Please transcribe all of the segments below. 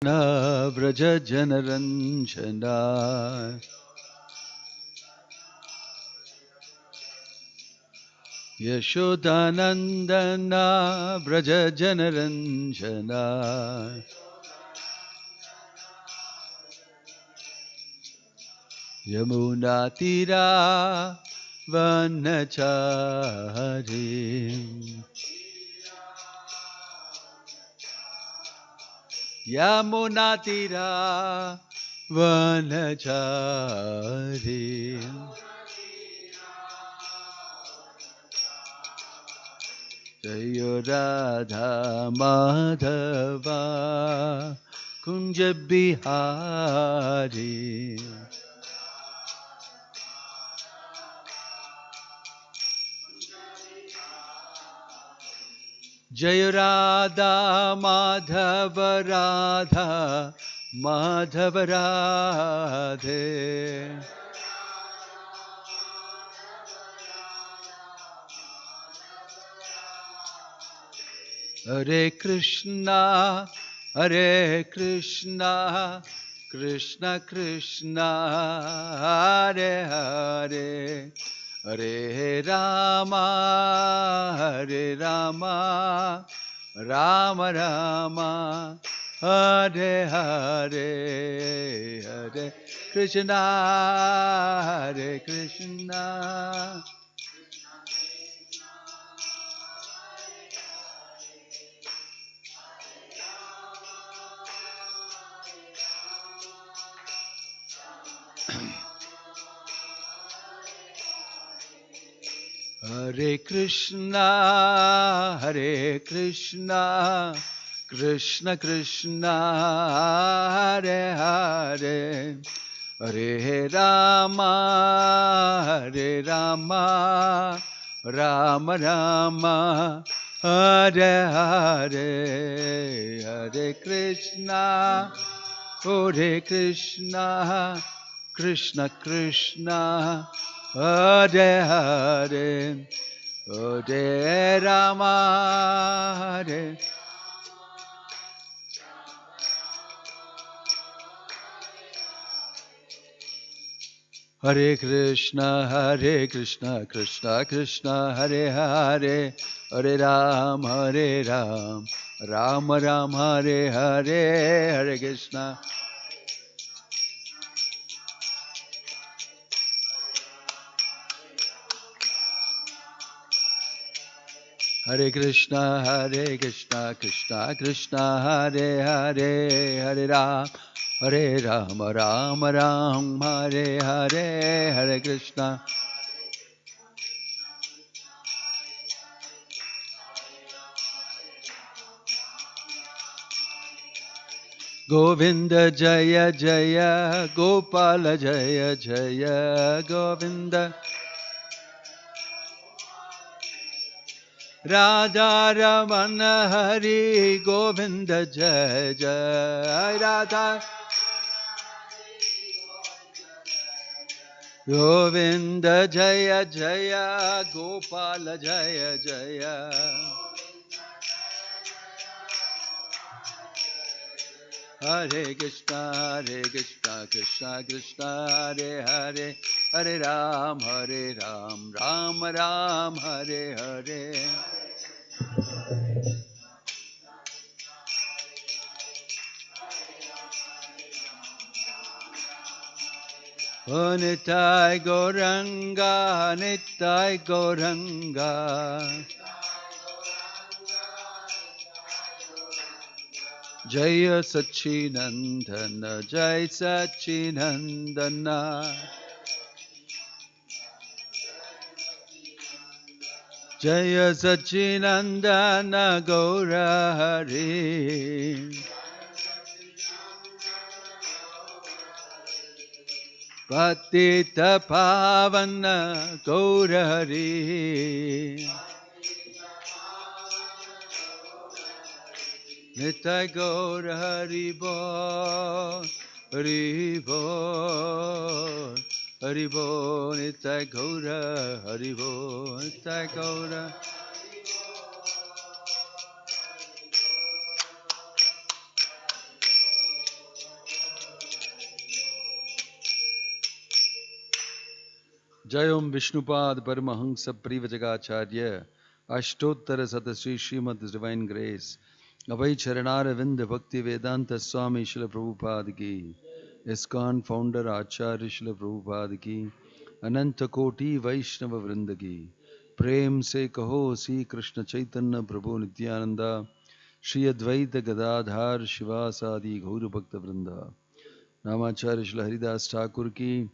Vraja Janaranjana Yashodanandana Vraja Janaranjana Yamuna Tira Vanachari Yamuna Tira Vanachari Jaya Radha Madhava Kunja Bihari Jaya Radha Madhava Radha Madhava Radhe Hare Krishna Hare Krishna Krishna Krishna Hare Hare Hare Rama Rama Rama Hare Hare Hare Krishna Hare Krishna Krishna Krishna Hare Hare Hare Rama Rama Rama Hare Hare Hare Krishna Krishna Krishna Hare Hare Hare Rama Hare Krishna Krishna Krishna Hare Hare Hare Ram Ram Ram Hare Hare Hare Krishna Hare Krishna Krishna Krishna Hare Hare Hare Ram Ram Ram Hare Hare Hare Krishna Govinda Jaya Jaya Gopala Jaya Jaya Govinda Radha Ramana Hari Govinda Jaya Jaya Radha Govinda Jaya Jaya Gopala Jaya Jaya Hare Krishna Krishna Krishna Hare Hare Hare Ram Ram Ram Hare Hare Nitai Gauranga Jaya Sachinandana Jai Sachinandana Jaya Sachinandana Gaura Hari Patita Pavana Gaura Hari Nitai Gaura Haribo Haribo Nitai Gaura Haribo Nitai Gaura Jayom Vishnupad Paramahansa Privajagacharya Ashtottara Satasri Srimad Divine Grace Abhay Charanara Vinda Bhakti Vedanta Swami Srila Prabhupada Ki ISKCON Founder Acharya Srila Prabhupada Ki Ananta Koti Vaishnava Vrinda Ki Prem Se Kaho Si Krishna Chaitanya Prabhu Nityananda Shri Advaita Gadadhar Shivasadi Gaura Bhakta Vrinda Namacharya Srila Haridas Thakur Ki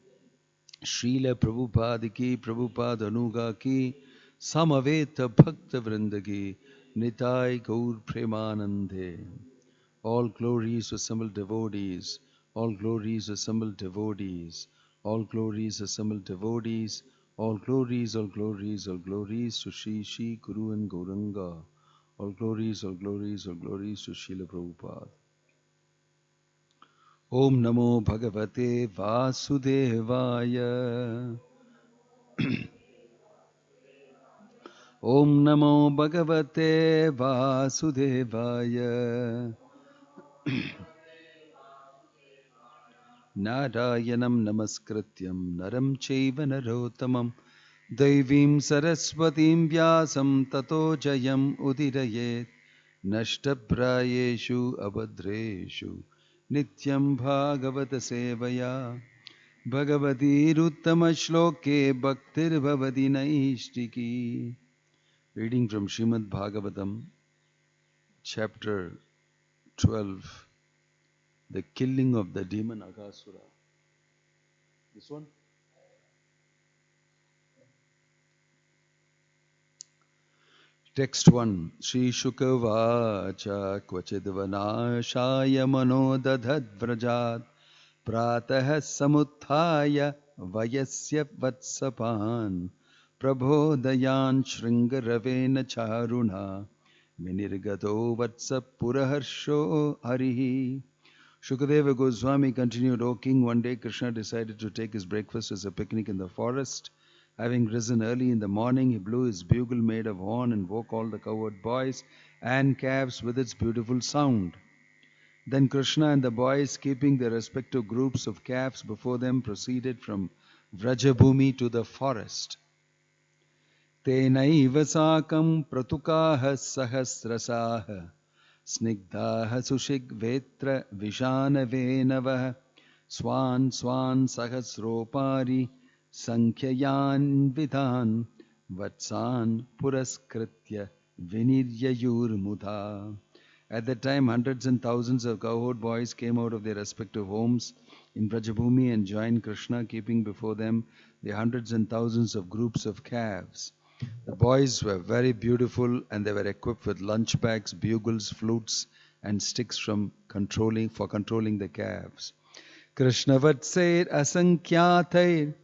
Srila Prabhupada ki, Prabhupada Anuga ki, Samaveta Bhakta Vrinda ki, Nitai Gaur Premanande. All glories assembled devotees, all glories assembled devotees, all glories assembled devotees, all glories, all glories, all glories to Shri Shri Guru and Gauranga. All glories, all glories, all glories to Srila Prabhupada. Om Namo Bhagavate Vasudevaya. Om Namo Bhagavate Vasudevaya. Narayanam Namaskrityam Naram Chaiva Narottamam Devim Saraswatim Vyasam Tato Jayam Udirayet Nashtaprayeshu Abhadreshu Nityam Bhagavata Sevaya Bhagavati Ruttama Shloke Bhaktir Bhavati Naishtiki. Reading from Srimad Bhagavatam, chapter 12, the killing of the demon Aghasura. This one? Text 1. Shri Shukavacha Kvachidvanashaya Mano Dadhad Vrajat Pratah Samuthaya Vayasya Vatsapan Prabhodayan Shringaravena Charuna Minirgato Vatsa Puraharsho Harihi. Shukadeva Goswami continued, O king, one day Krishna decided to take his breakfast as a picnic in the forest. Having risen early in the morning, he blew his bugle made of horn and woke all the cowherd boys and calves with its beautiful sound. Then Krishna and the boys, keeping their respective groups of calves before them, proceeded from Vrajabhumi to the forest. Tenaiva sakam pratukaha sahasrasaha snigdhaha sushig vetra vishana venavah swan swan sahasropari sankhyayan vidhan vatsan puraskritya viniryayur mudha. At that time, hundreds and thousands of cowherd boys came out of their respective homes in Vrajabhumi and joined Krishna, keeping before them the hundreds and thousands of groups of calves. The boys were very beautiful and they were equipped with lunch bags, bugles, flutes and sticks for controlling the calves. Krishna vatsair asankhyathai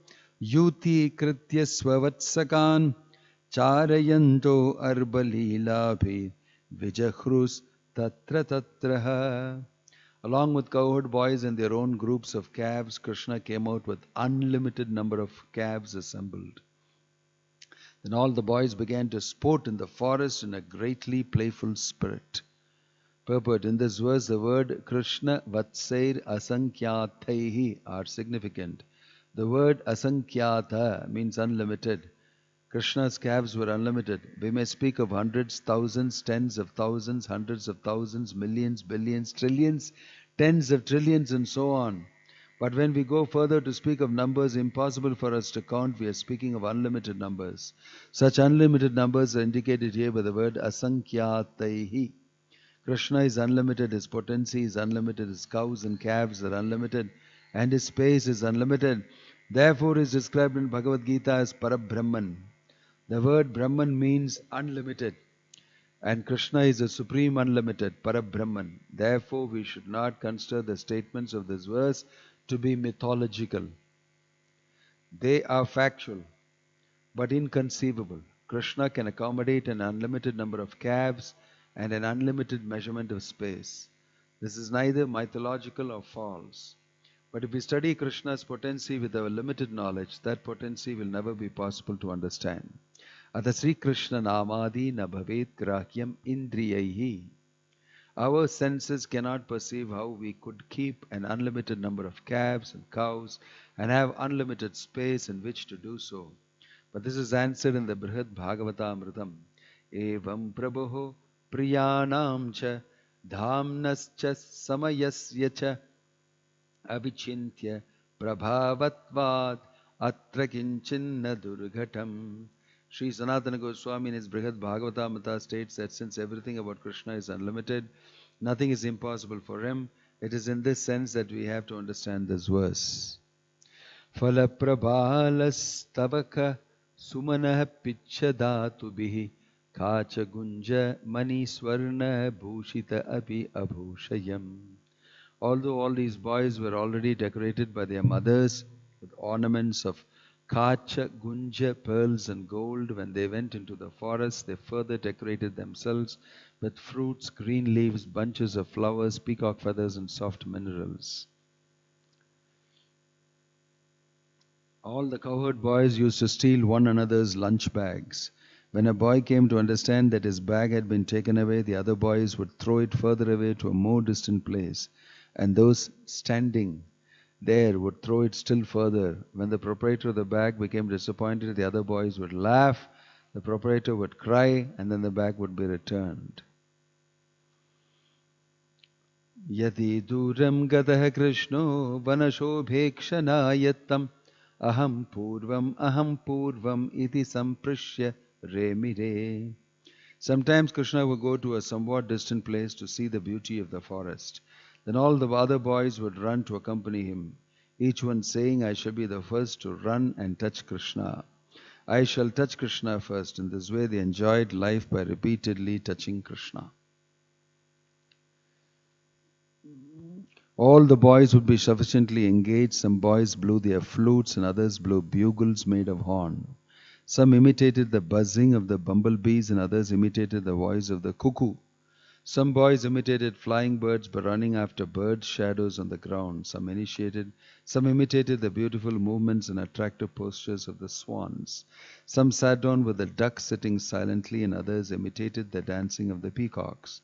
yuti kritya swavatsakan charayanto arbalilabhi vijahrus tatra tatraha. Along with cowherd boys and their own groups of calves, Krishna came out with unlimited number of calves assembled. Then all the boys began to sport in the forest in a greatly playful spirit. Purport: in this verse, the word Krishna Vatsair Asankhyathaihi are significant. The word Asankyatha means unlimited. Krishna's calves were unlimited. We may speak of hundreds, thousands, tens of thousands, hundreds of thousands, millions, billions, trillions, tens of trillions and so on. But when we go further to speak of numbers impossible for us to count, we are speaking of unlimited numbers. Such unlimited numbers are indicated here by the word Asankyataihi. Krishna is unlimited, his potency is unlimited, his cows and calves are unlimited, and his space is unlimited. Therefore, he is described in Bhagavad Gita as Parabrahman. The word Brahman means unlimited, and Krishna is the supreme unlimited, Parabrahman. Therefore, we should not consider the statements of this verse to be mythological. They are factual, but inconceivable. Krishna can accommodate an unlimited number of calves and an unlimited measurement of space. This is neither mythological or false. But if we study Krishna's potency with our limited knowledge, that potency will never be possible to understand. Ata Sri Krishna Namadi na bhavet grahyam indriyaihi. Our senses cannot perceive how we could keep an unlimited number of calves and cows and have unlimited space in which to do so. But this is answered in the Brihad Bhagavatamritam. Evam prabho priyanam cha dhamnascha samayasya cha avichintya prabhavatvad atra kinchinna durghatam. Sri Sanatana Goswami in his Brihad Bhagavatamrita states that since everything about Krishna is unlimited, nothing is impossible for him. It is in this sense that we have to understand this verse. Phala prabhalas sumanah pichadatubihi kacha gunja mani swarna bhushita api abhushayam. Although all these boys were already decorated by their mothers with ornaments of kacha, gunja, pearls and gold, when they went into the forest, they further decorated themselves with fruits, green leaves, bunches of flowers, peacock feathers and soft minerals. All the cowherd boys used to steal one another's lunch bags. When a boy came to understand that his bag had been taken away, the other boys would throw it further away to a more distant place, and those standing there would throw it still further. When the proprietor of the bag became disappointed, the other boys would laugh, the proprietor would cry, and then the bag would be returned. Yati duram gatah krishno vanashobhekshanayattam aham purvam iti samprishya remire. Sometimes Krishna would go to a somewhat distant place to see the beauty of the forest. Then all the other boys would run to accompany him, each one saying, I shall be the first to run and touch Krishna. I shall touch Krishna first. In this way they enjoyed life by repeatedly touching Krishna. All the boys would be sufficiently engaged. Some boys blew their flutes and others blew bugles made of horn. Some imitated the buzzing of the bumblebees and others imitated the voice of the cuckoo. Some boys imitated flying birds by running after bird shadows on the ground. Some imitated the beautiful movements and attractive postures of the swans. Some sat down with the ducks sitting silently and others imitated the dancing of the peacocks.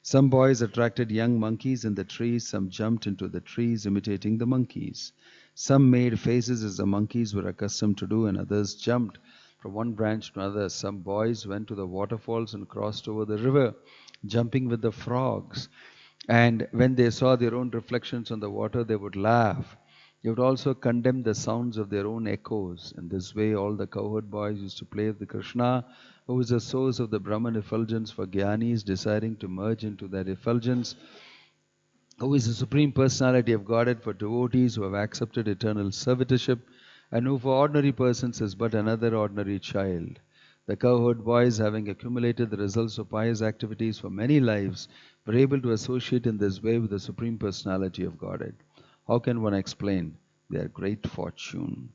Some boys attracted young monkeys in the trees. Some jumped into the trees imitating the monkeys. Some made faces as the monkeys were accustomed to do and others jumped from one branch to another. Some boys went to the waterfalls and crossed over the river, jumping with the frogs. And when they saw their own reflections on the water, they would laugh. They would also condemn the sounds of their own echoes. In this way, all the cowherd boys used to play with Krishna, who is the source of the Brahman effulgence for Gyanis desiring to merge into that effulgence, who is the Supreme Personality of Godhead for devotees who have accepted eternal servitorship, and who for ordinary persons is but another ordinary child. The cowherd boys, having accumulated the results of pious activities for many lives, were able to associate in this way with the Supreme Personality of Godhead. How can one explain their great fortune?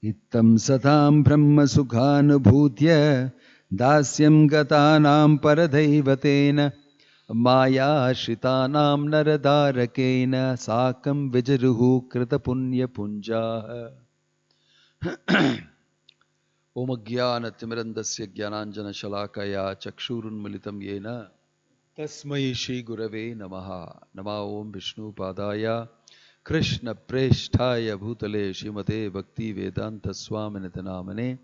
Ittam satam brahma sukhanubhutya dasyam gatanam paradaivatena maya shritanam naradarakena sakam vijaruhu krita punya punjaha. Om Jnana Timirandasya Jnananjana Shalakaya Chakshurun Militam Yena Tasmai Shri Gurave Namaha. Nama Om Vishnu Padaya Krishna Preshtaya Bhutale Shrimate Bhakti Vedanta Swaminatha Namane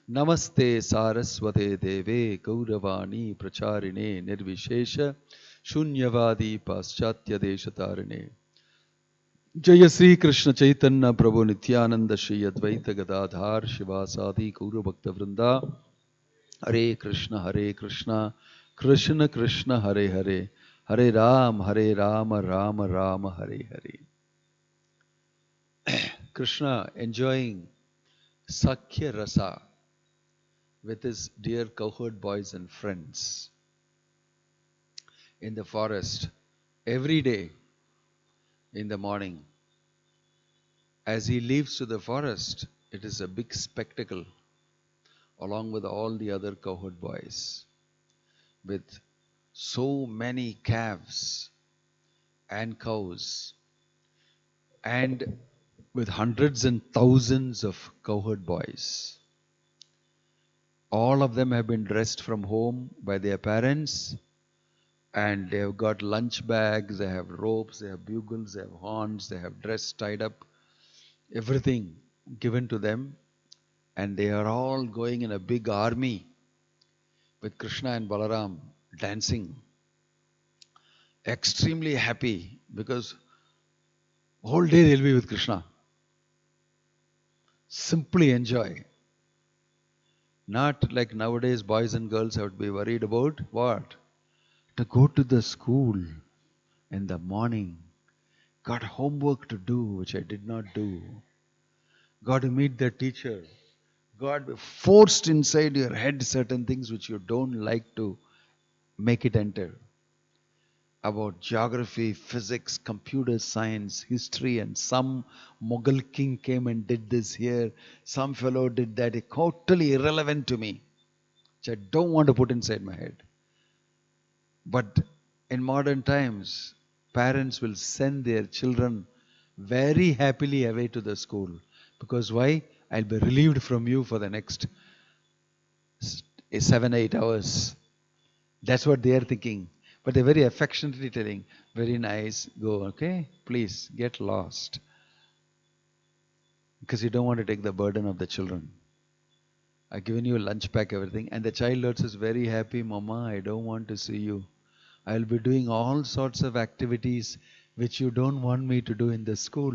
Namaste Saraswate Deve Gauravani Pracharine Nirvishesha Shunyavadi Paschatya Deshatarine. Jaya Sri Krishna Chaitanya Prabhu Nityananda Shri Advaita Gadadhar Shivasadi Gaura Bhakta Vrinda. Hare Krishna Krishna Krishna Hare Hare Hare Rama Rama Rama Hare Hare. Krishna enjoying Sakhya Rasa with his dear cowherd boys and friends in the forest every day. In the morning, as he leaves to the forest, it is a big spectacle along with all the other cowherd boys, with so many calves and cows and with hundreds and thousands of cowherd boys, All of them have been dressed from home by their parents, and they have got lunch bags, they have ropes, they have bugles, they have horns, they have dress tied up, everything given to them, and they are all going in a big army with Krishna and Balaram dancing, extremely happy because whole day they'll be with Krishna. Simply enjoy. Not like nowadays boys and girls have to be worried about what? To go to the school in the morning, got homework to do which I did not do, got to meet the teacher, got forced inside your head certain things which you don't like to make it enter. About geography, physics, computer science, history, and some Mughal king came and did this here, some fellow did that. It's totally irrelevant to me, which I don't want to put inside my head. But in modern times, parents will send their children very happily away to the school. Because why? I'll be relieved from you for the next 7-8 hours. That's what they are thinking. But they're very affectionately telling, very nice, go, okay? Please, get lost. Because you don't want to take the burden of the children. I've given you a lunch pack, everything. And the child also is very happy, Mama, I don't want to see you. I'll be doing all sorts of activities which you don't want me to do in the school.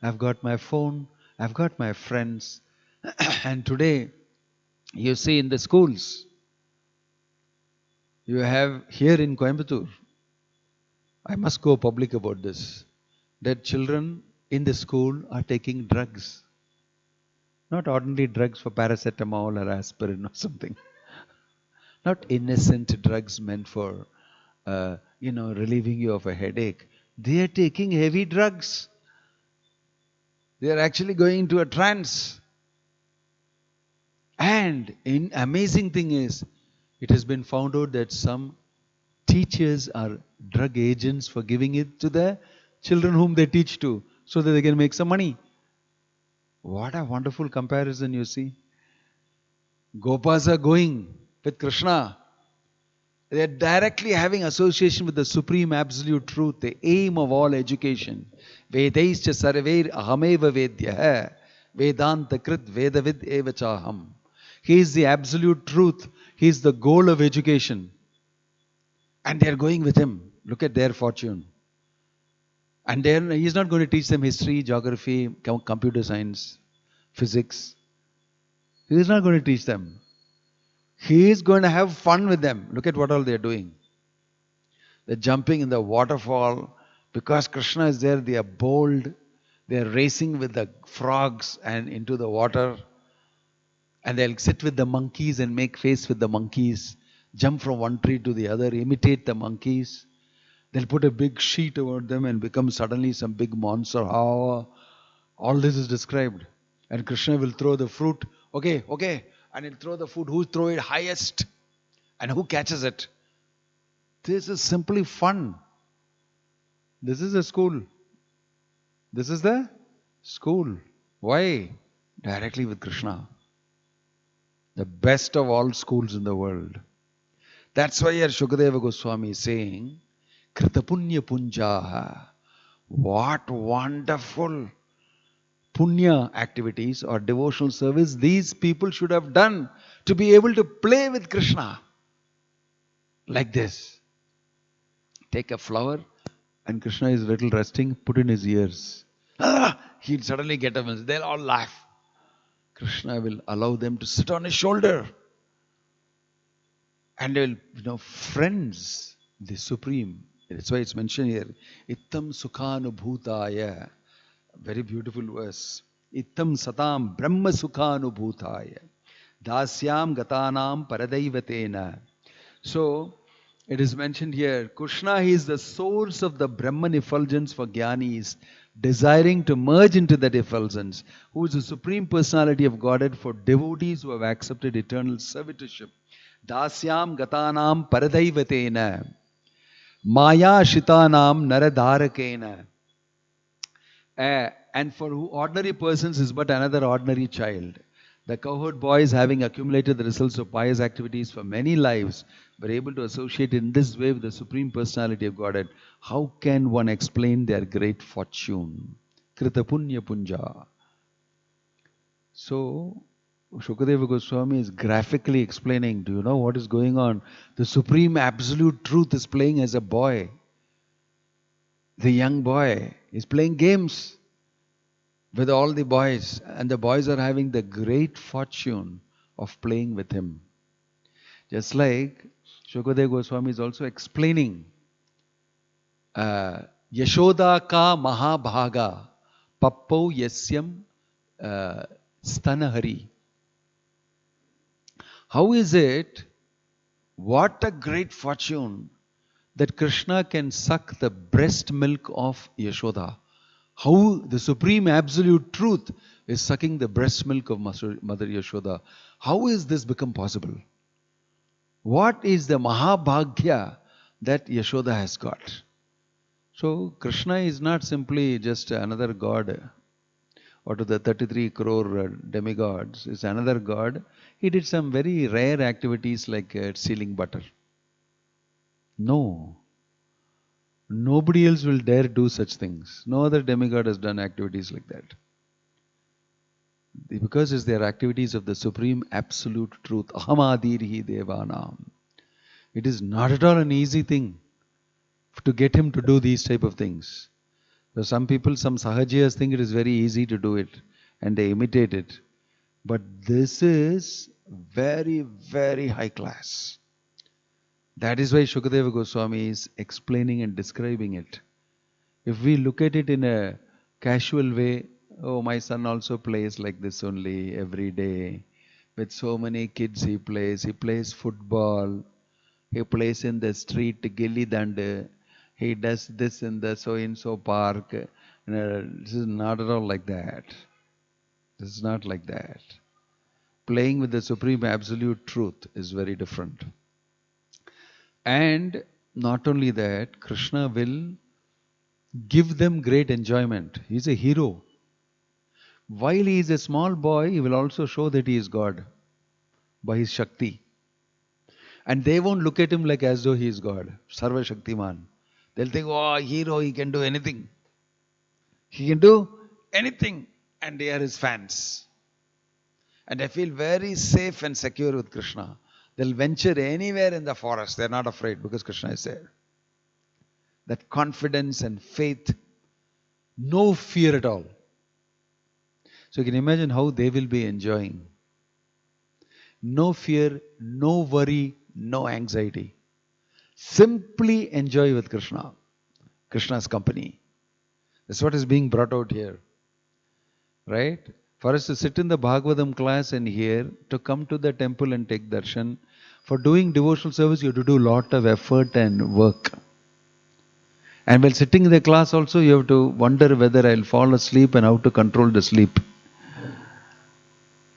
I've got my phone, I've got my friends. And today, you see in the schools, you have here in Coimbatore, I must go public about this, that children in the school are taking drugs. Not ordinary drugs for paracetamol or aspirin or something. Not innocent drugs meant for relieving you of a headache. They are taking heavy drugs. They are actually going into a trance. And an amazing thing is, it has been found out that some teachers are drug agents for giving it to the children whom they teach to, so that they can make some money. What a wonderful comparison, you see. Gopas are going with Krishna. They are directly having association with the supreme absolute truth, the aim of all education. Vedaischa sarveir ahameva vedya vedanta krit vedavid evachaham. He is the absolute truth. He is the goal of education. And they are going with him. Look at their fortune. And then he is not going to teach them history, geography, computer science, physics. He is not going to teach them. He is going to have fun with them. Look at what all they are doing. They are jumping in the waterfall. Because Krishna is there, they are bold. They are racing with the frogs and into the water. And they'll sit with the monkeys and make face with the monkeys. Jump from one tree to the other, imitate the monkeys. They'll put a big sheet over them and become suddenly some big monster. All this is described. And Krishna will throw the fruit. Okay. And he'll throw the food. Who throw it highest? And who catches it? This is simply fun. This is a school. This is the school. Why? Directly with Krishna. The best of all schools in the world. That's why here Shukadeva Goswami is saying, Kritapunya Punjaha. What wonderful punya activities or devotional service these people should have done to be able to play with Krishna. Like this. Take a flower and Krishna is little resting, put in his ears. He'll suddenly get up and they'll all laugh. Krishna will allow them to sit on his shoulder. And they will, friends, the Supreme. That's why it's mentioned here. Ittam sukhanubhutaya. Very beautiful verse. Ittam satam brahma sukhanubhutaya. Dasyam gatanam paradaivatena. So, it is mentioned here, Krishna is the source of the Brahman effulgence for Jnanis, desiring to merge into that effulgence, who is the Supreme Personality of Godhead for devotees who have accepted eternal servitorship. Dasyam gatanam paradaivatena. Maya shitanam naradharakena. And for ordinary persons is but another ordinary child. The cowherd boys, having accumulated the results of pious activities for many lives, were able to associate in this way with the Supreme Personality of Godhead. How can one explain their great fortune? Krita Punya Punja. So, Shukadeva Goswami is graphically explaining, do you know what is going on? The Supreme Absolute Truth is playing as a boy. The young boy is playing games with all the boys, and the boys are having the great fortune of playing with him. Just like Shukadeva Goswami is also explaining Yashoda ka Mahabhaga Pappau Yasyam Stanahari. How is it, what a great fortune that Krishna can suck the breast milk of Yashoda. How the Supreme Absolute Truth is sucking the breast milk of Mother Yashoda. How is this become possible? What is the Mahabhagya that Yashoda has got? So Krishna is not simply just another god, or to the 33 crore demigods is another god. He did some very rare activities like sealing butter. No. Nobody else will dare do such things. No other demigod has done activities like that. Because it's their activities of the Supreme Absolute Truth. Ahamadirhi Devanam. It is not at all an easy thing to get him to do these type of things. So some people, some sahajiyas think it is very easy to do it and they imitate it. But this is very, very high class. That is why Shukadeva Goswami is explaining and describing it. If we look at it in a casual way, oh, my son also plays like this only every day. With so many kids he plays football, he plays in the street, gilli danda, he does this in the so-and-so park. This is not at all like that. This is not like that. Playing with the Supreme Absolute Truth is very different. And not only that, Krishna will give them great enjoyment. He is a hero. While he is a small boy, he will also show that he is God by his Shakti. And they won't look at him like as though he is God, Sarva Shaktiman. They'll think, oh, hero, he can do anything. He can do anything. And they are his fans. And they feel very safe and secure with Krishna. They'll venture anywhere in the forest. They're not afraid because Krishna is there. That confidence and faith, no fear at all. So you can imagine how they will be enjoying. No fear, no worry, no anxiety. Simply enjoy with Krishna. Krishna's company. That's what is being brought out here. Right? For us to sit in the Bhagavatam class and hear, to come to the temple and take darshan. For doing devotional service, you have to do a lot of effort and work. And while sitting in the class also, you have to wonder whether I'll fall asleep and how to control the sleep.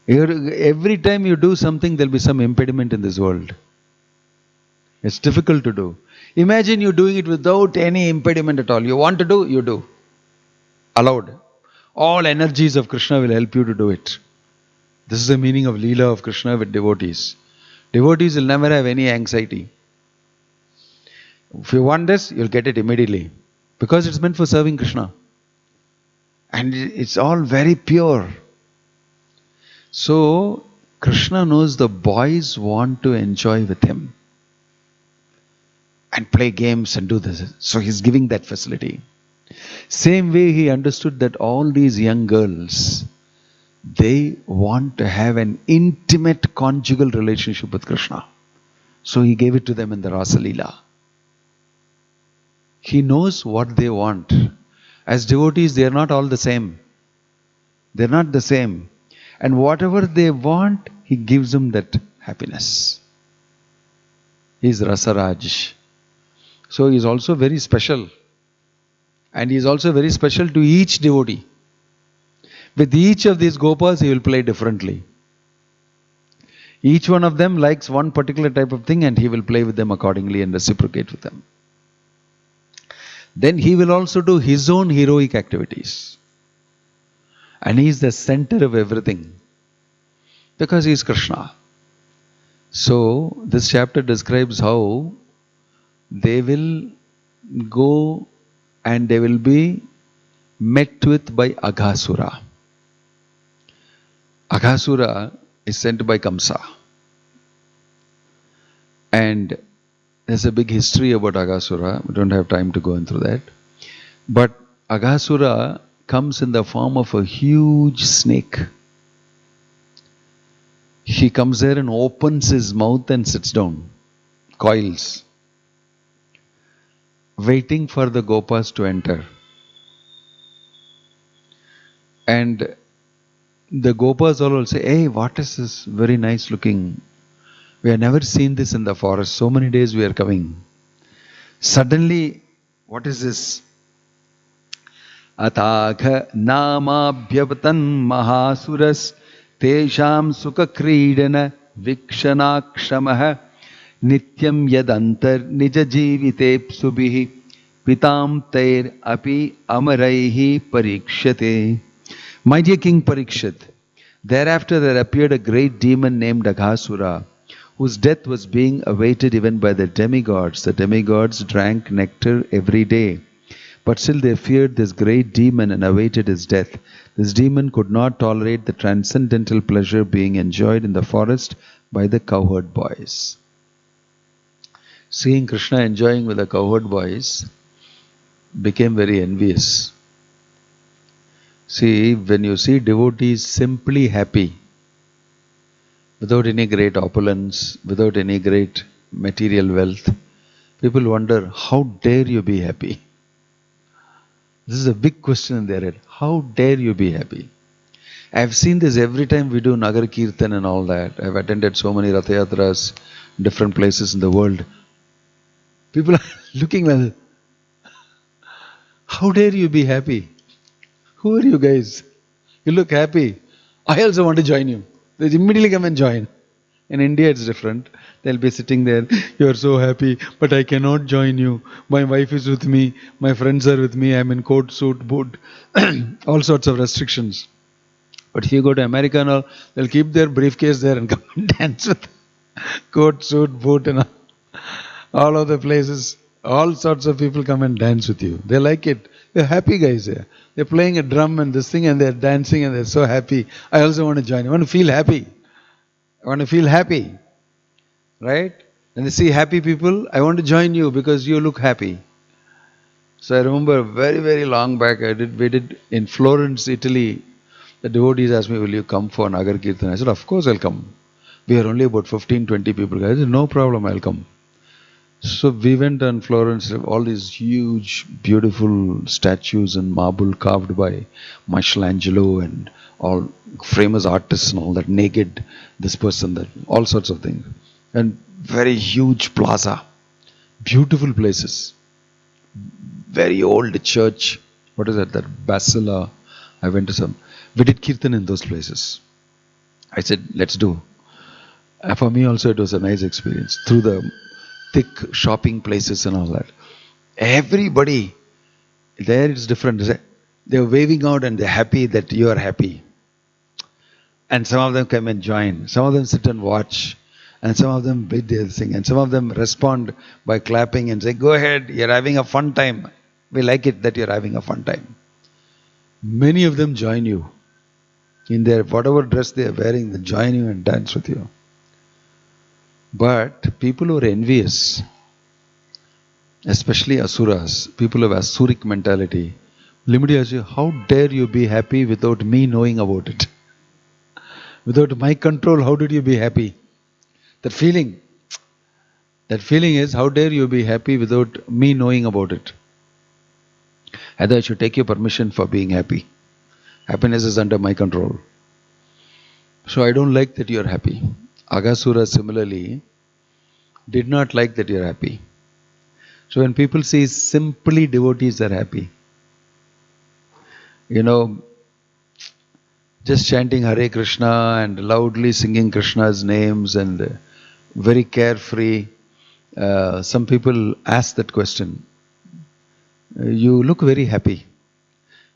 Every time you do something, there'll be some impediment in this world. It's difficult to do. Imagine you doing it without any impediment at all. You want to do, you do. Allowed. All energies of Krishna will help you to do it. This is the meaning of Leela of Krishna with devotees. Devotees will never have any anxiety. If you want this, you'll get it immediately. Because it's meant for serving Krishna. And it's all very pure. So, Krishna knows the boys want to enjoy with him. And play games and do this. So he's giving that facility. Same way he understood that all these young girls, they want to have an intimate conjugal relationship with Krishna. So he gave it to them in the Rasa Leela. He knows what they want. As devotees, they are not all the same. They are not the same. And whatever they want, he gives them that happiness. He is Rasaraj. So he is also very special. And he is also very special to each devotee. With each of these gopas, he will play differently. Each one of them likes one particular type of thing and he will play with them accordingly and reciprocate with them. Then he will also do his own heroic activities. And he is the center of everything. Because he is Krishna. So this chapter describes how they will go and they will be met with by Aghasura. Aghasura is sent by Kamsa. And there's a big history about Aghasura. We don't have time to go into that. But Aghasura comes in the form of a huge snake. He comes there and opens his mouth and sits down. Coils. Waiting for the Gopas to enter. And the Gopas all will say, hey, what is this? Very nice looking. We have never seen this in the forest. So many days we are coming. Suddenly, what is this? Atagha namabhyavatan mahasuras tesham sukha kridana vikshanakshamah nityam yadantar nija jivitepsubihi pitam tair api amaraihi parikshate. My dear King Parikshit, thereafter there appeared a great demon named Aghasura, whose death was being awaited even by the demigods. The demigods drank nectar every day, but still they feared this great demon and awaited his death. This demon could not tolerate the transcendental pleasure being enjoyed in the forest by the cowherd boys. Seeing Krishna enjoying with the cowherd boys, became very envious. See, when you see devotees simply happy, without any great opulence, without any great material wealth, people wonder, how dare you be happy? This is a big question in their head. How dare you be happy? I have seen this every time we do Nagar Kirtan and all that. I have attended so many Ratha Yatras, different places in the world. People are looking like, how dare you be happy? Who are you guys? You look happy. I also want to join you. They immediately come and join. In India it's different. They'll be sitting there, you are so happy, but I cannot join you. My wife is with me, my friends are with me, I'm in coat, suit, boot, all sorts of restrictions. But if you go to America and all, they'll keep their briefcase there and come and dance with coat, suit, boot and all of the places. All sorts of people come and dance with you. They like it. They're happy guys there. They're playing a drum and this thing and they're dancing and they're so happy. I also want to join. I want to feel happy. I want to feel happy. Right? And they see happy people, I want to join you because you look happy. So I remember very, very long back, we did in Florence, Italy. The devotees asked me, will you come for Nagar Kirtan? I said, of course I'll come. We are only about 15, 20 people. I said, no problem, I'll come. So we went on Florence, all these huge, beautiful statues in marble carved by Michelangelo and all famous artists and all that, naked, this person, that, all sorts of things. And very huge plaza, beautiful places, very old church. What is that? That Basila. I went to some. We did Kirtan in those places. I said, let's do. For me also it was a nice experience. Through the thick shopping places and all that. Everybody, there it's different. They're waving out and they're happy that you are happy. And some of them come and join. Some of them sit and watch. And some of them bid their thing. And some of them respond by clapping and say, go ahead, you're having a fun time. We like it that you're having a fun time. Many of them join you. In their whatever dress they are wearing, they join you and dance with you. But people who are envious, especially asuras, people of asuric mentality, limit you, how dare you be happy without me knowing about it? Without my control, how did you be happy? That feeling is, how dare you be happy without me knowing about it? Either I should take your permission for being happy. Happiness is under my control. So I don't like that you are happy. Aghasura similarly did not like that you are happy. So when people see simply devotees are happy, just chanting Hare Krishna and loudly singing Krishna's names and very carefree, some people ask that question. You look very happy.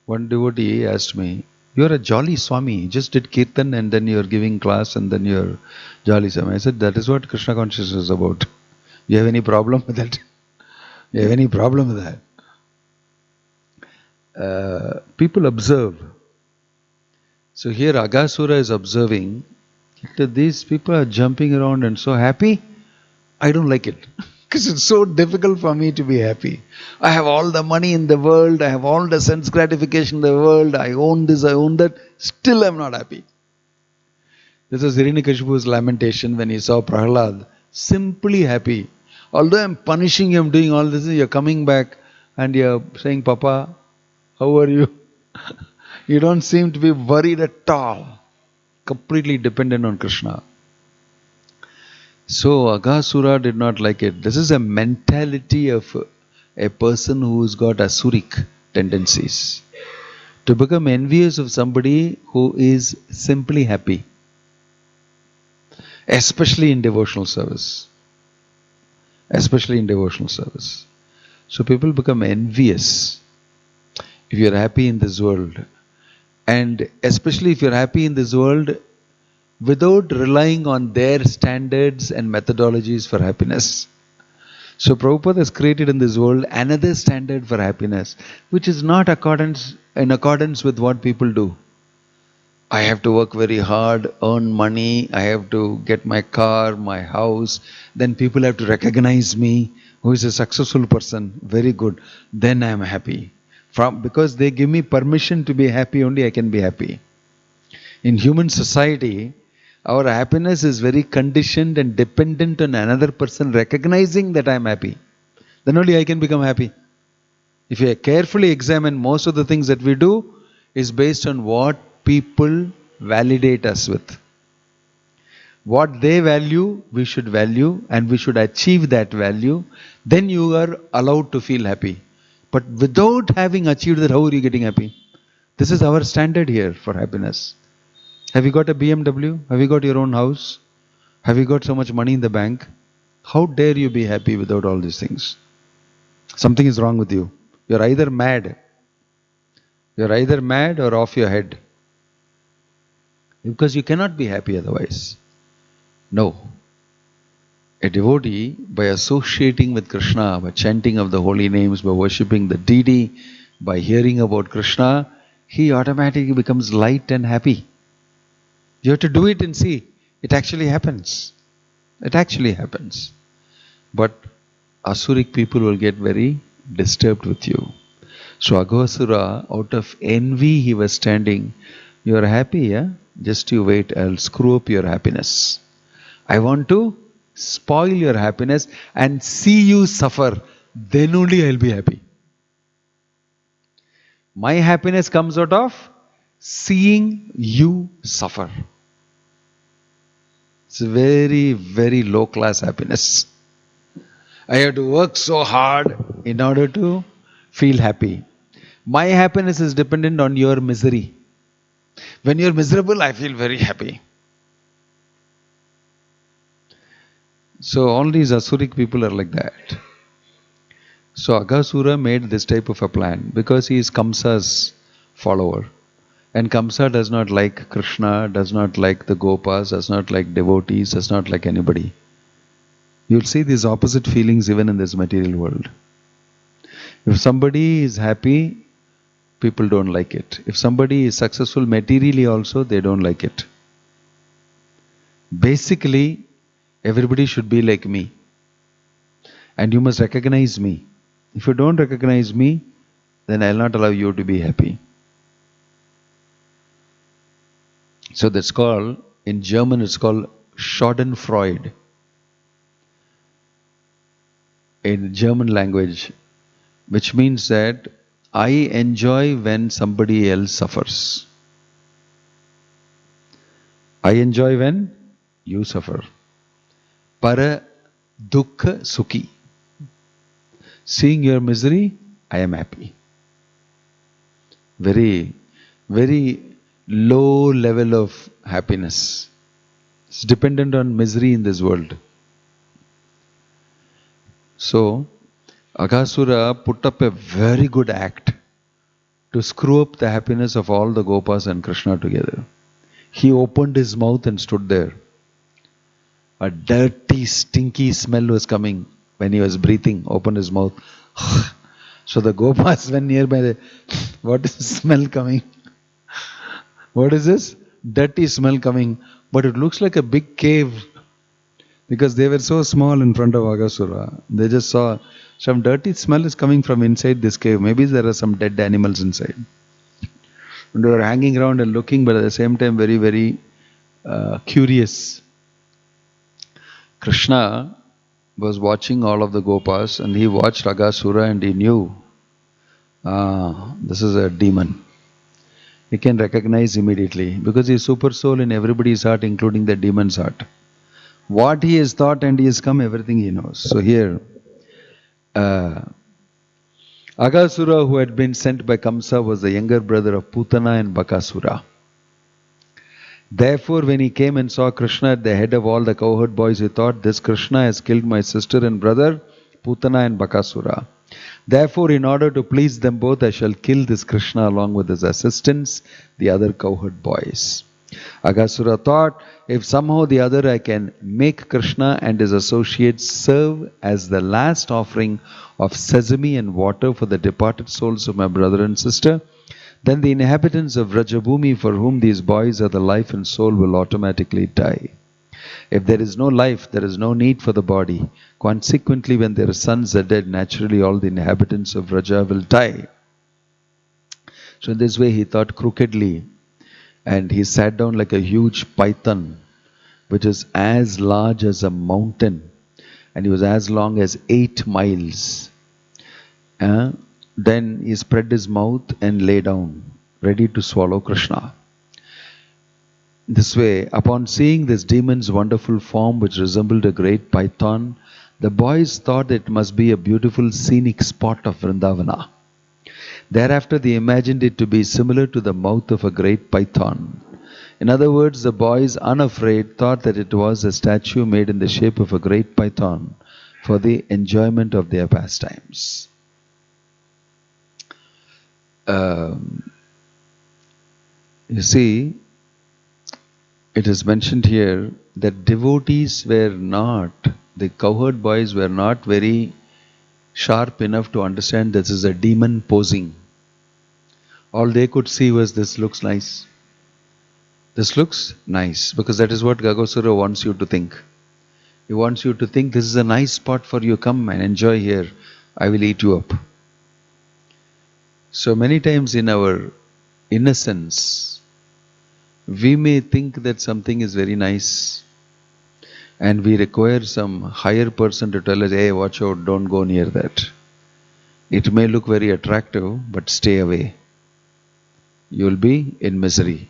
One devotee asked me, You're a jolly Swami. You just did Kirtan and then you're giving class and then you're jolly Swami. I said, that is what Krishna consciousness is about. You have any problem with that? You have any problem with that? People observe. So here Aghasura is observing that these people are jumping around and so happy. I don't like it. Because it's so difficult for me to be happy. I have all the money in the world. I have all the sense gratification in the world. I own this, I own that. Still I'm not happy. This was Hiranyakashipu's lamentation when he saw Prahlad. Simply happy. Although I'm punishing you, I'm doing all this, you're coming back and you're saying, Papa, how are you? You don't seem to be worried at all. Completely dependent on Krishna. So Aghasura did not like it. This is a mentality of a person who's got asuric tendencies. To become envious of somebody who is simply happy. Especially in devotional service. Especially in devotional service. So people become envious if you're happy in this world. And especially if you're happy in this world without relying on their standards and methodologies for happiness. So Prabhupada has created in this world another standard for happiness, which is not in accordance with what people do. I have to work very hard, earn money, I have to get my car, my house, then people have to recognize me, who is a successful person, very good, then I am happy. Because they give me permission to be happy, only I can be happy. In human society, our happiness is very conditioned and dependent on another person recognizing that I am happy. Then only I can become happy. If you carefully examine, most of the things that we do is based on what people validate us with. What they value, we should value and we should achieve that value. Then you are allowed to feel happy. But without having achieved that, how are you getting happy? This is our standard here for happiness. Have you got a BMW? Have you got your own house? Have you got so much money in the bank? How dare you be happy without all these things? Something is wrong with you. You're either mad. You're either mad or off your head. Because you cannot be happy otherwise. No. A devotee, by associating with Krishna, by chanting of the holy names, by worshipping the deity, by hearing about Krishna, he automatically becomes light and happy. You have to do it and see. It actually happens. It actually happens. But Asuric people will get very disturbed with you. So Aghasura, out of envy, he was standing. You are happy, yeah? Just you wait, I'll screw up your happiness. I want to spoil your happiness and see you suffer. Then only I'll be happy. My happiness comes out of seeing you suffer. It's a very, very low class happiness. I have to work so hard in order to feel happy. My happiness is dependent on your misery. When you're miserable, I feel very happy. So all these Asuric people are like that. So Aghasura made this type of a plan because he is Kamsa's follower. And Kamsa does not like Krishna, does not like the Gopas, does not like devotees, does not like anybody. You'll see these opposite feelings even in this material world. If somebody is happy, people don't like it. If somebody is successful materially also, they don't like it. Basically, everybody should be like me. And you must recognize me. If you don't recognize me, then I'll not allow you to be happy. So that's called, in German it's called Schadenfreude. In German language, which means that I enjoy when somebody else suffers. I enjoy when you suffer. Para dukkha sukhi. Seeing your misery, I am happy. Very, very low level of happiness. It's dependent on misery in this world. So, Aghasura put up a very good act to screw up the happiness of all the Gopas and Krishna together. He opened his mouth and stood there. A dirty, stinky smell was coming when he was breathing, opened his mouth. So the Gopas went nearby. What is the smell coming? What is this? Dirty smell coming. But it looks like a big cave. Because they were so small in front of Aghasura. They just saw some dirty smell is coming from inside this cave. Maybe there are some dead animals inside. And they were hanging around and looking, but at the same time very, very curious. Krishna was watching all of the Gopas, and he watched Aghasura and he knew, this is a demon. He can recognize immediately because he is super soul in everybody's heart, including the demon's heart. What he has thought and he has come, everything he knows. So here, Aghasura, who had been sent by Kamsa, was the younger brother of Putana and Bakasura. Therefore, when he came and saw Krishna at the head of all the cowherd boys, he thought, this Krishna has killed my sister and brother, Putana and Bakasura. Therefore, in order to please them both, I shall kill this Krishna along with his assistants, the other cowherd boys. Aghasura thought, if somehow the other I can make Krishna and his associates serve as the last offering of sesame and water for the departed souls of my brother and sister, then the inhabitants of Rajabhumi, for whom these boys are the life and soul, will automatically die. If there is no life, there is no need for the body. Consequently, when their sons are dead, naturally all the inhabitants of Raja will die. So in this way he thought crookedly, and he sat down like a huge python, which is as large as a mountain, and he was as long as 8 miles. Then he spread his mouth and lay down, ready to swallow Krishna. This way, upon seeing this demon's wonderful form, which resembled a great python, the boys thought it must be a beautiful scenic spot of Vrindavana. Thereafter, they imagined it to be similar to the mouth of a great python. In other words, the boys, unafraid, thought that it was a statue made in the shape of a great python for the enjoyment of their pastimes. You see, it is mentioned here that devotees were not, the cowherd boys were not very sharp enough to understand this is a demon posing. All they could see was, this looks nice. This looks nice, because that is what Aghasura wants you to think. He wants you to think this is a nice spot for you, come and enjoy here, I will eat you up. So many times in our innocence, we may think that something is very nice and we require some higher person to tell us, hey, watch out, don't go near that. It may look very attractive, but stay away. You will be in misery.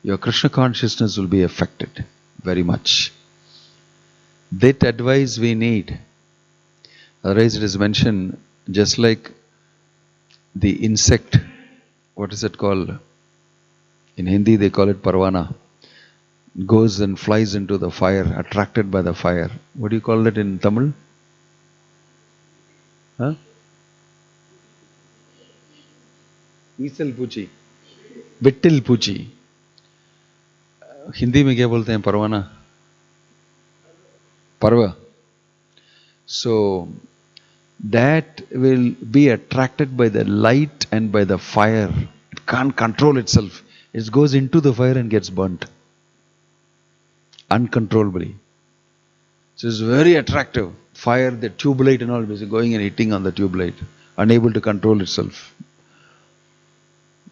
Your Krishna consciousness will be affected very much. That advice we need. Otherwise it is mentioned, just like the insect, what is it called? In Hindi they call it parwana. Goes and flies into the fire, attracted by the fire. What do you call that in Tamil? Huh? Isal Puchi. Vittil Puchi. Hindi में क्या बोलते हैं परवाना? Parva. So that will be attracted by the light and by the fire. It can't control itself. It goes into the fire and gets burnt uncontrollably. So it's very attractive. Fire, the tube light and all, basically going and hitting on the tube light, unable to control itself.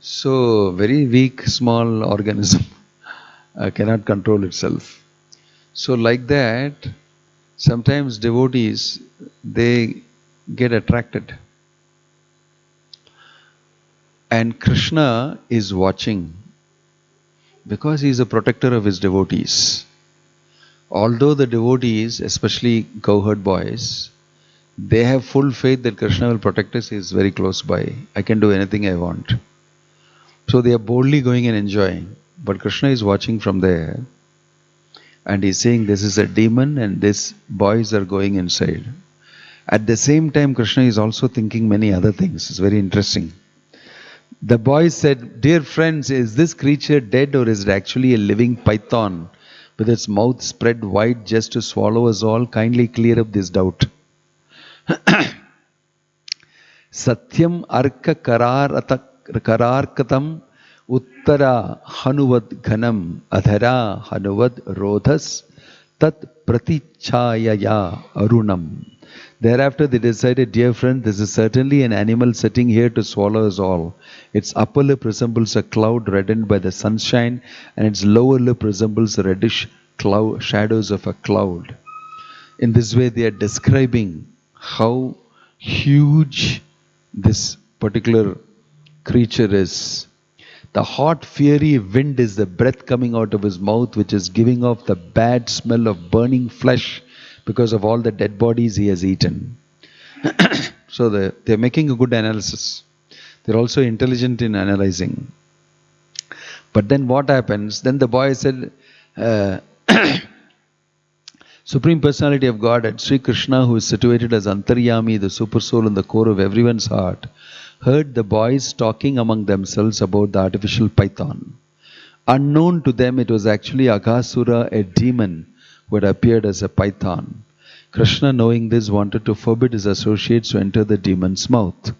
So very weak, small organism cannot control itself. So like that, sometimes devotees, they get attracted. And Krishna is watching because he is a protector of his devotees. Although the devotees, especially cowherd boys, they have full faith that Krishna will protect us, he is very close by. I can do anything I want. So they are boldly going and enjoying. But Krishna is watching from there and he is saying this is a demon and these boys are going inside. At the same time, Krishna is also thinking many other things. It's very interesting. The boy said, "Dear friends, is this creature dead or is it actually a living python with its mouth spread wide just to swallow us all? Kindly clear up this doubt." Satyam arka kararkatam uttara hanuvad ghanam adhara hanuvad rodhas tat pratichayaya arunam. Thereafter they decided, "Dear friend, this is certainly an animal sitting here to swallow us all. Its upper lip resembles a cloud reddened by the sunshine, and its lower lip resembles the reddish shadows of a cloud." In this way they are describing how huge this particular creature is. The hot, fiery wind is the breath coming out of his mouth, which is giving off the bad smell of burning flesh because of all the dead bodies he has eaten. So they're making a good analysis. They're also intelligent in analyzing. But then what happens? Then the boy said, Supreme Personality of Godhead, Sri Krishna, who is situated as Antaryami, the super soul in the core of everyone's heart, heard the boys talking among themselves about the artificial python. Unknown to them, it was actually Aghasura, a demon, who had appeared as a python. Krishna, knowing this, wanted to forbid his associates to enter the demon's mouth.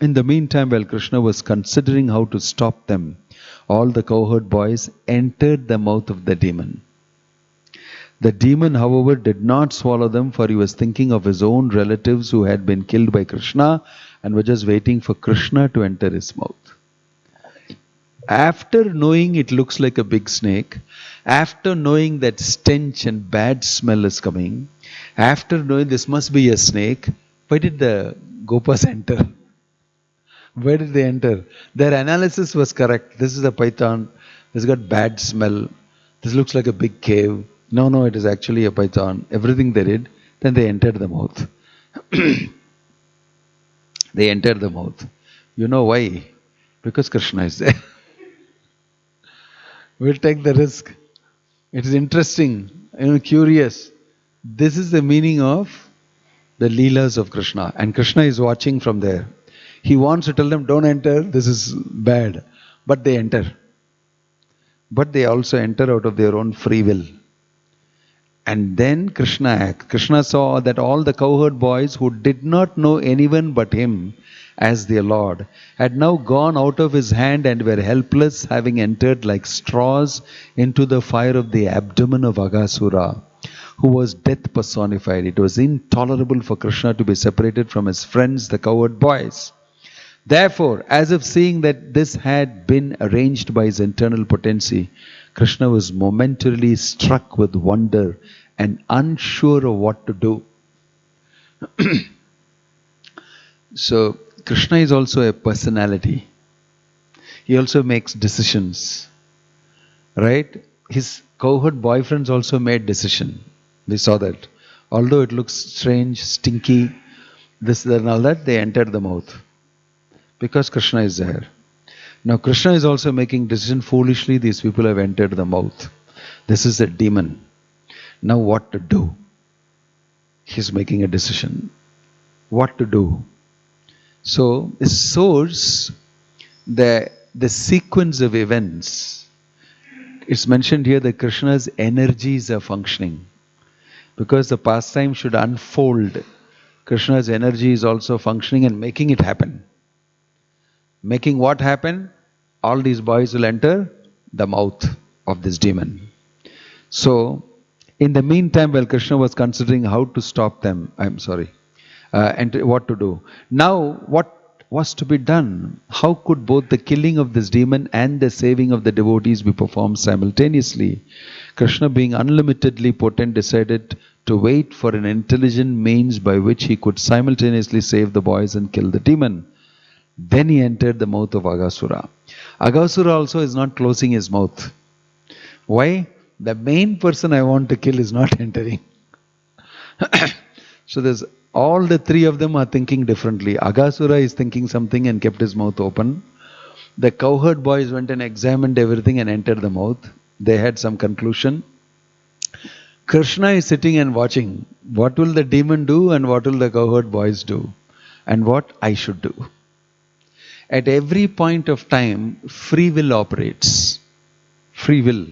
In the meantime, while Krishna was considering how to stop them, all the cowherd boys entered the mouth of the demon. The demon, however, did not swallow them, for he was thinking of his own relatives who had been killed by Krishna and were just waiting for Krishna to enter his mouth. After knowing it looks like a big snake, after knowing that stench and bad smell is coming, after knowing this must be a snake, why did the Gopas enter? Where did they enter? Their analysis was correct. This is a python. This got bad smell. This looks like a big cave. No, it is actually a python. Everything they did, then they entered the mouth. They entered the mouth. You know why? Because Krishna is there. We'll take the risk. It is interesting, curious. This is the meaning of the Leelas of Krishna. And Krishna is watching from there. He wants to tell them, don't enter, this is bad. But they enter. But they also enter out of their own free will. And then Krishna acts. Krishna saw that all the cowherd boys who did not know anyone but him as their Lord had now gone out of his hand and were helpless, having entered like straws into the fire of the abdomen of Aghasura, who was death personified. It was intolerable for Krishna to be separated from his friends, the cowherd boys. Therefore, as if seeing that this had been arranged by his internal potency, Krishna was momentarily struck with wonder and unsure of what to do. So, Krishna is also a personality. He also makes decisions. Right? His cowherd boyfriends also made decision. We saw that. Although it looks strange, stinky, this and all that, they entered the mouth. Because Krishna is there. Now Krishna is also making decision. Foolishly these people have entered the mouth. This is a demon. Now what to do? He's making a decision. What to do? So the source, the sequence of events, it's mentioned here that Krishna's energies are functioning. Because the pastime should unfold, Krishna's energy is also functioning and making it happen. Making what happen? All these boys will enter the mouth of this demon. So, in the meantime, while Krishna was considering how to stop them, and what to do. Now, what was to be done? How could both the killing of this demon and the saving of the devotees be performed simultaneously? Krishna, being unlimitedly potent, decided to wait for an intelligent means by which he could simultaneously save the boys and kill the demon. Then he entered the mouth of Aghasura. Aghasura also is not closing his mouth. Why? The main person I want to kill is not entering. So there's all the three of them are thinking differently. Aghasura is thinking something and kept his mouth open. The cowherd boys went and examined everything and entered the mouth. They had some conclusion. Krishna is sitting and watching. What will the demon do and what will the cowherd boys do? And what I should do? At every point of time, free will operates. Free will.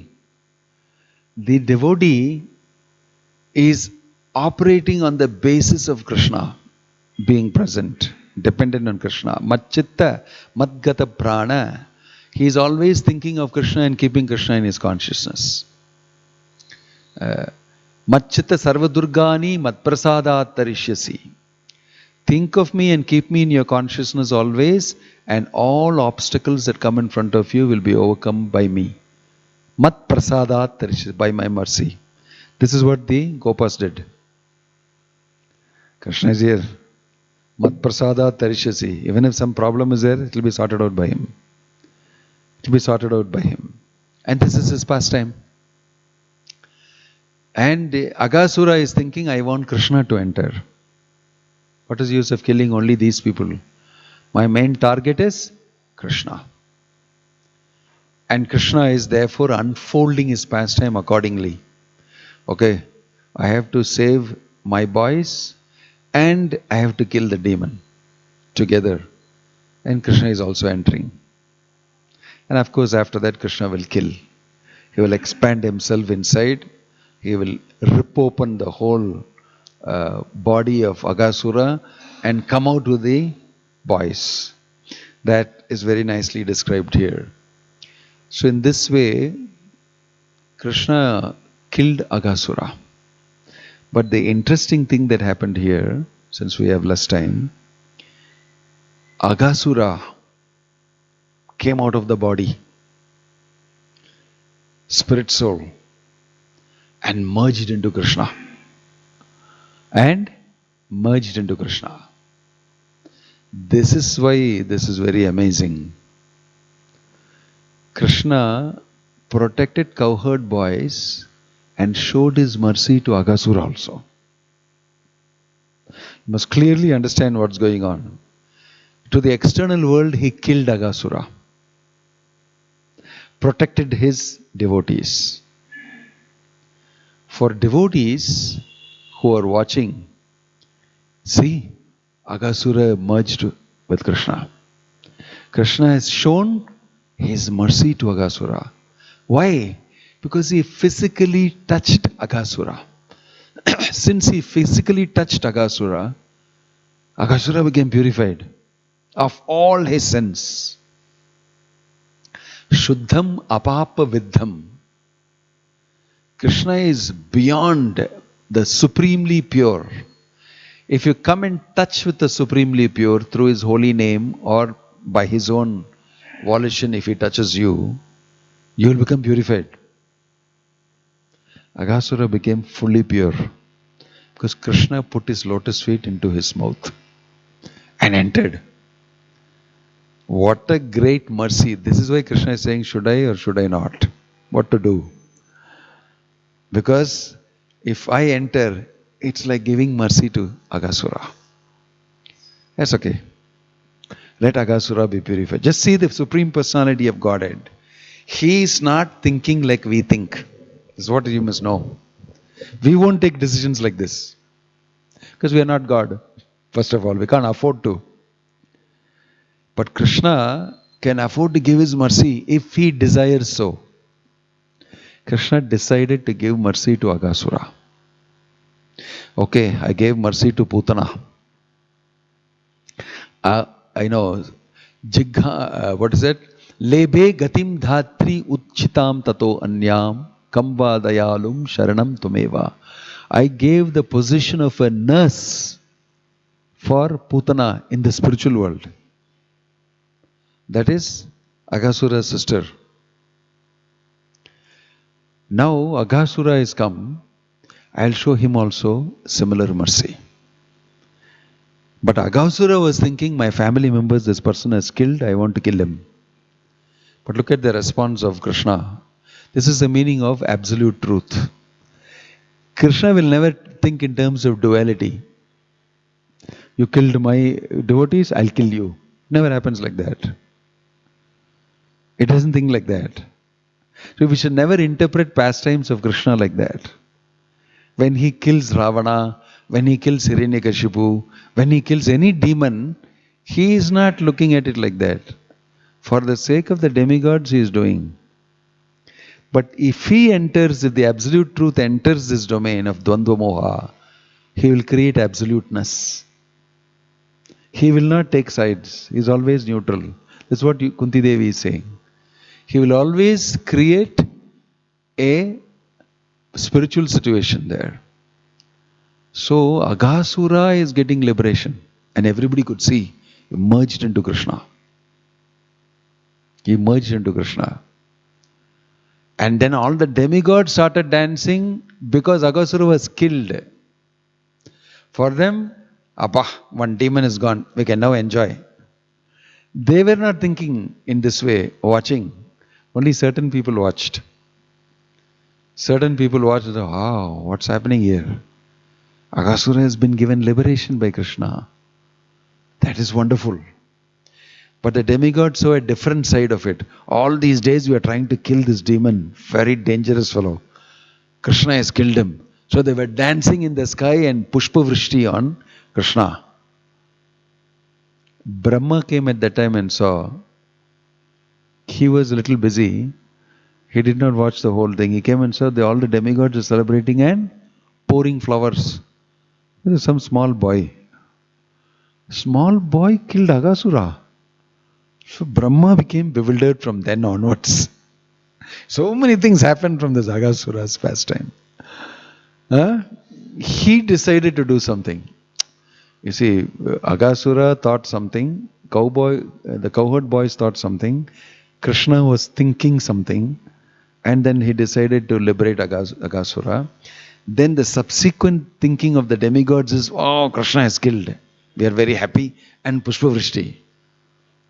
The devotee is operating on the basis of Krishna being present, dependent on Krishna. Matchitta, Madgata Prana. He is always thinking of Krishna and keeping Krishna in his consciousness. Matchitta Sarvadurgani Matprasadat Tarishyasi. Think of me and keep me in your consciousness always, and all obstacles that come in front of you will be overcome by me. Mat prasadat tarishyasi, by my mercy. This is what the Gopas did. Krishna is here. Mat prasadat tarishyasi. Even if some problem is there, it will be sorted out by him. It will be sorted out by him. And this is his pastime. And Aghasura is thinking, I want Krishna to enter. What is the use of killing only these people? My main target is Krishna. And Krishna is therefore unfolding his pastime accordingly. Okay, I have to save my boys and I have to kill the demon together. And Krishna is also entering. And of course, after that, Krishna will kill. He will expand himself inside. He will rip open the whole body of Aghasura and come out with the boys. That is very nicely described here. So in this way, Krishna killed Aghasura. But the interesting thing that happened here, since we have less time, Aghasura came out of the body, spirit soul, and merged into Krishna. And merged into Krishna. This is why this is very amazing. Krishna protected cowherd boys and showed his mercy to Aghasura also. You must clearly understand what's going on. To the external world, he killed Aghasura. Protected his devotees. For devotees who are watching, see, Aghasura merged with Krishna. Krishna has shown his mercy to Aghasura. Why? Because he physically touched Aghasura. Since he physically touched Aghasura, Aghasura became purified of all his sins. Shuddham apapa viddham. Krishna is beyond the supremely pure. If you come in touch with the supremely pure through his holy name or by his own volition, if he touches you, you will become purified. Aghasura became fully pure because Krishna put his lotus feet into his mouth and entered. What a great mercy. This is why Krishna is saying, should I or should I not? What to do? Because if I enter, it's like giving mercy to Aghasura. That's okay. Let Aghasura be purified. Just see the Supreme Personality of Godhead. He is not thinking like we think. This is what you must know. We won't take decisions like this. Because we are not God. First of all, we can't afford to. But Krishna can afford to give his mercy if he desires so. Krishna decided to give mercy to Aghasura. Okay, I gave mercy to Putana. I know. What is it? Lebe gatim dhatri uchchitam tato anyam kamba dayalum sharanam tumeva. I gave the position of a nurse for Putana in the spiritual world. That is Aghasura's sister. Now Aghasura is come. I'll show him also similar mercy. But Aghasura was thinking, my family members, this person has killed, I want to kill him. But look at the response of Krishna. This is the meaning of absolute truth. Krishna will never think in terms of duality. You killed my devotees, I'll kill you. Never happens like that. It doesn't think like that. So we should never interpret pastimes of Krishna like that. When he kills Ravana, when he kills Hiranyakashipu, when he kills any demon, He is not looking at it like that. For the sake of the demigods, he is doing. But if he enters, if the absolute truth enters this domain of Dvandva Moha, he will create absoluteness. He will not take sides. He is always neutral. That's what Kunti Devi is saying. He will always create a spiritual situation there. So Aghasura is getting liberation. And everybody could see. He merged into Krishna. He merged into Krishna. And then all the demigods started dancing because Aghasura was killed. For them, Abba, one demon is gone. We can now enjoy. They were not thinking in this way, watching. Only certain people watched. Certain people watched, wow, what's happening here? Aghasura has been given liberation by Krishna. That is wonderful. But the demigods saw a different side of it. All these days we are trying to kill this demon. Very dangerous fellow. Krishna has killed him. So they were dancing in the sky and Pushpa Vrishti on Krishna. Brahma came at that time and saw. He was a little busy. He did not watch the whole thing. He came and saw all the demigods are celebrating and pouring flowers. There was some small boy. Small boy killed Aghasura. So Brahma became bewildered from then onwards. So many things happened from this Aghasura's pastime. He decided to do something. You see, Aghasura thought something, the cowherd boys thought something, Krishna was thinking something, and then he decided to liberate Aghasura. Then the subsequent thinking of the demigods is, oh, Krishna is killed. We are very happy, and Pushpa Vrishti.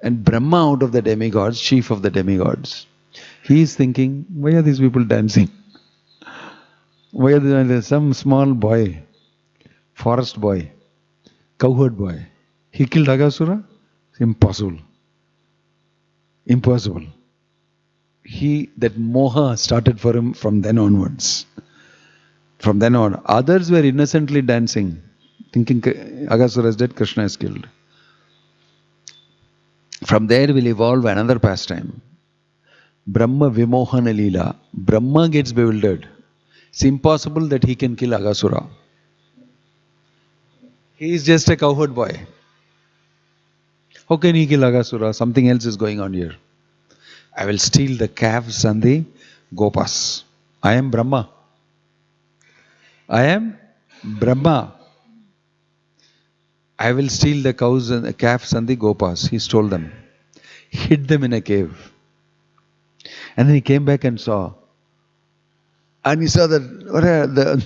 And Brahma, out of the demigods, chief of the demigods, he is thinking, why are these people dancing? Why are there some small boy, forest boy, cowherd boy, he killed Aghasura? Impossible. Impossible. That moha started for him from then onwards. From then on, others were innocently dancing, thinking Aghasura is dead, Krishna is killed. From there will evolve another pastime. Brahma Vimohana Leela. Brahma gets bewildered. It's impossible that he can kill Aghasura. He is just a cowherd boy. How can he kill Aghasura? Something else is going on here. I will steal the calves and the gopas. I am Brahma. I am Brahma. I will steal the cows and the calves and the gopas. He stole them. Hid them in a cave. And then he came back and saw. And he saw that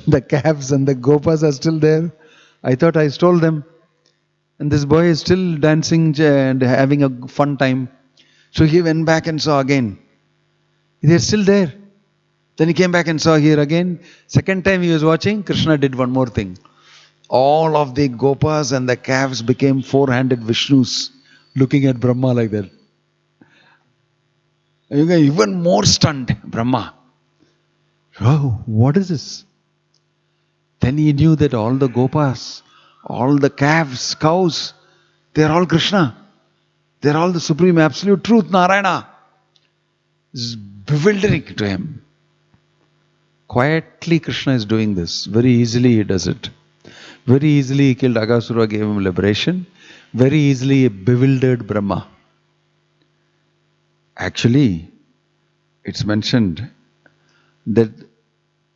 the calves and the gopas are still there. I thought I stole them. And this boy is still dancing and having a fun time. So he went back and saw again. They're still there. Then he came back and saw here again. Second time he was watching, Krishna did one more thing. All of the gopas and the calves became four-handed Vishnus looking at Brahma like that. Even more stunned, Brahma. Oh, what is this? Then he knew that all the gopas, all the calves, cows, they are all Krishna. They are all the supreme absolute truth, Narayana. It's bewildering to him. Quietly Krishna is doing this. Very easily he does it. Very easily he killed Aghasura, gave him liberation. Very easily a bewildered Brahma. Actually, it's mentioned that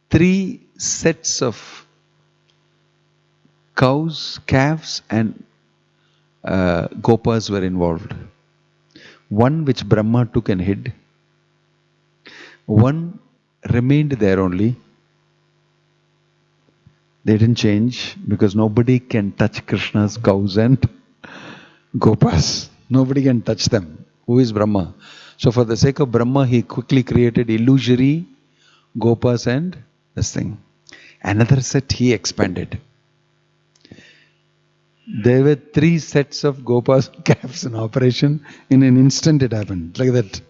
3 sets of cows, calves and gopas were involved. One which Brahma took and hid. One remained there only. They didn't change because nobody can touch Krishna's cows and gopas. Nobody can touch them. Who is Brahma? So for the sake of Brahma, he quickly created illusory gopas and this thing. Another set he expanded. There were 3 sets of gopas and calves in operation. In an instant it happened. Like that.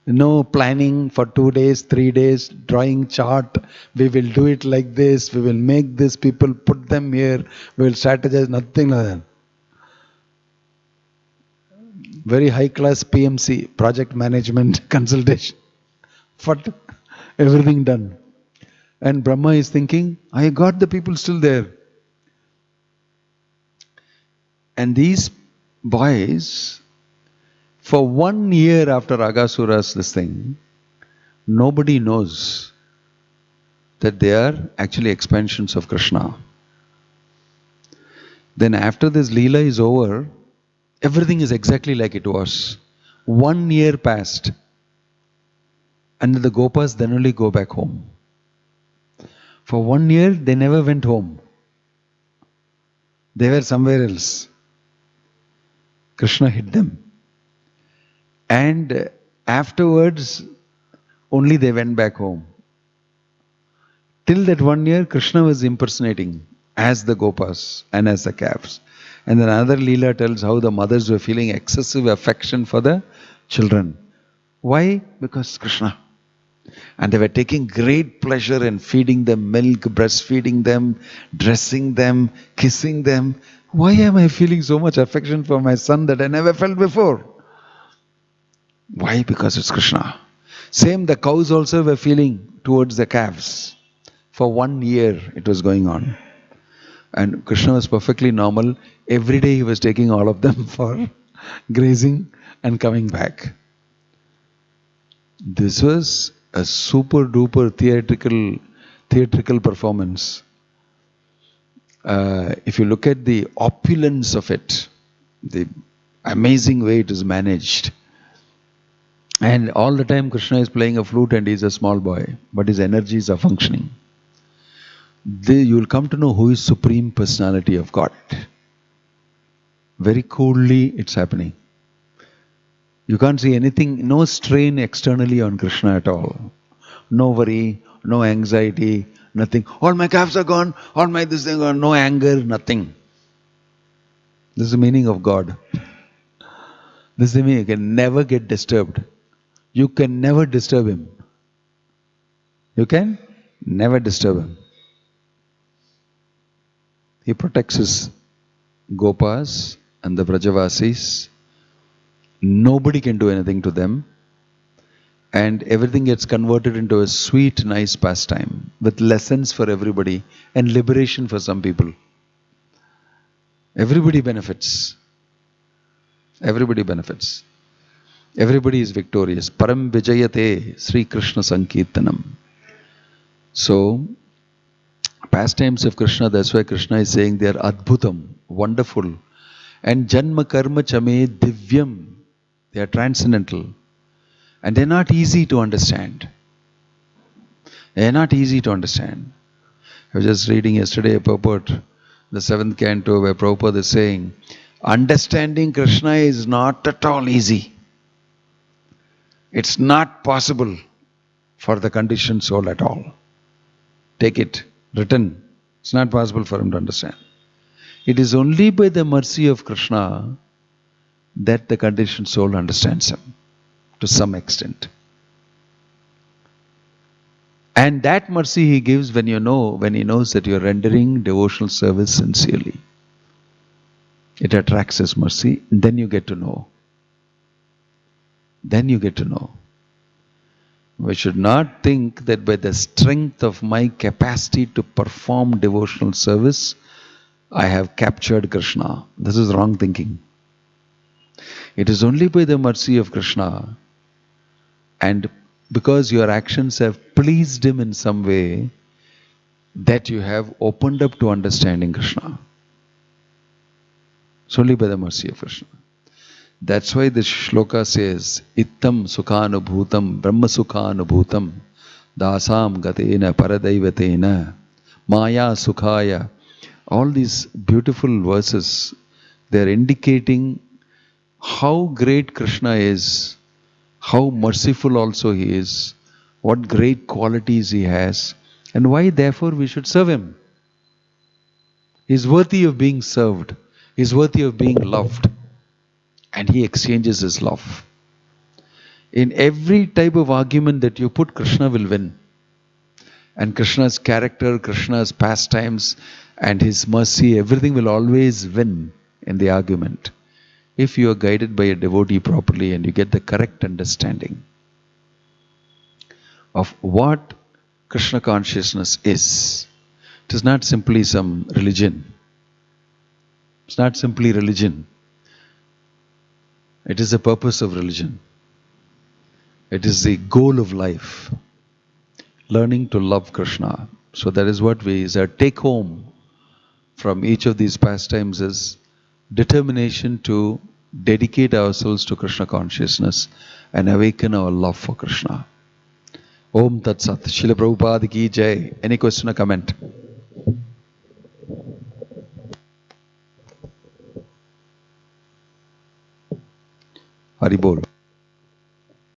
No planning for 2 days, 3 days, drawing chart. We will do it like this. We will make this people, put them here. We will strategize. Nothing like that. very high class PMC, project management consultation. But everything done. And Brahma is thinking, I got the people still there. And these boys, for 1 year after Aghasura's this thing, nobody knows that they are actually expansions of Krishna. Then after this Leela is over, everything is exactly like it was. 1 year passed. And the Gopas then only go back home. For 1 year, they never went home. They were somewhere else. Krishna hid them. And afterwards, only they went back home. Till that 1 year, Krishna was impersonating as the Gopas and as the calves. And then another Leela tells how the mothers were feeling excessive affection for the children. Why? Because Krishna. And they were taking great pleasure in feeding them milk, breastfeeding them, dressing them, kissing them. Why am I feeling so much affection for my son that I never felt before? Why? Because it's Krishna. Same, the cows also were feeling towards the calves. For 1 year it was going on. And Krishna was perfectly normal. Every day he was taking all of them for grazing and coming back. This was a super duper theatrical performance. If you look at the opulence of it, the amazing way it is managed. And all the time Krishna is playing a flute and he is a small boy, but his energies are functioning. You will come to know who is Supreme Personality of God. Very coolly it's happening. You can't see anything, no strain externally on Krishna at all. No worry, no anxiety, nothing. All my calves are gone, all my this thing gone, no anger, nothing. This is the meaning of God. This is the meaning. You can never get disturbed. You can never disturb him. You can never disturb him. He protects his Gopas and the Brajavasis. Nobody can do anything to them. And everything gets converted into a sweet, nice pastime with lessons for everybody and liberation for some people. Everybody benefits. Everybody benefits. Everybody is victorious. Param Vijayate Sri Krishna Sankirtanam. So, pastimes of Krishna, that's why Krishna is saying they are adbhutam, wonderful. And janma karma chame divyam, they are transcendental. And they are not easy to understand. They are not easy to understand. I was just reading yesterday a purport, the 7th canto, where Prabhupada is saying, understanding Krishna is not at all easy. It's not possible for the conditioned soul at all. Take it, written. It's not possible for him to understand. It is only by the mercy of Krishna that the conditioned soul understands him to some extent. And that mercy he gives when he knows that you are rendering devotional service sincerely. It attracts his mercy, and then you get to know. Then you get to know. We should not think that by the strength of my capacity to perform devotional service, I have captured Krishna. This is wrong thinking. It is only by the mercy of Krishna, and because your actions have pleased him in some way, that you have opened up to understanding Krishna. It's only by the mercy of Krishna. That's why the shloka says, Ittam sukhanubhutam brahma sukhanubhutam dasam gatena paradaivatena maya sukhaya. All these beautiful verses, they are indicating how great Krishna is, how merciful also he is, what great qualities he has, and why therefore we should serve him. He is worthy of being served. He is worthy of being loved. And he exchanges his love. In every type of argument that you put, Krishna will win. And Krishna's character, Krishna's pastimes, and his mercy, everything will always win in the argument. if you are guided by a devotee properly and you get the correct understanding of what Krishna consciousness is, it is not simply some religion. It's not simply religion. It is the purpose of religion. It is the goal of life. Learning to love Krishna. So that is what we take home from each of these pastimes is determination to dedicate ourselves to Krishna consciousness and awaken our love for Krishna. Om Tat Sat. Srila Prabhupada ki Jai. Any question or comment? Hari Bol.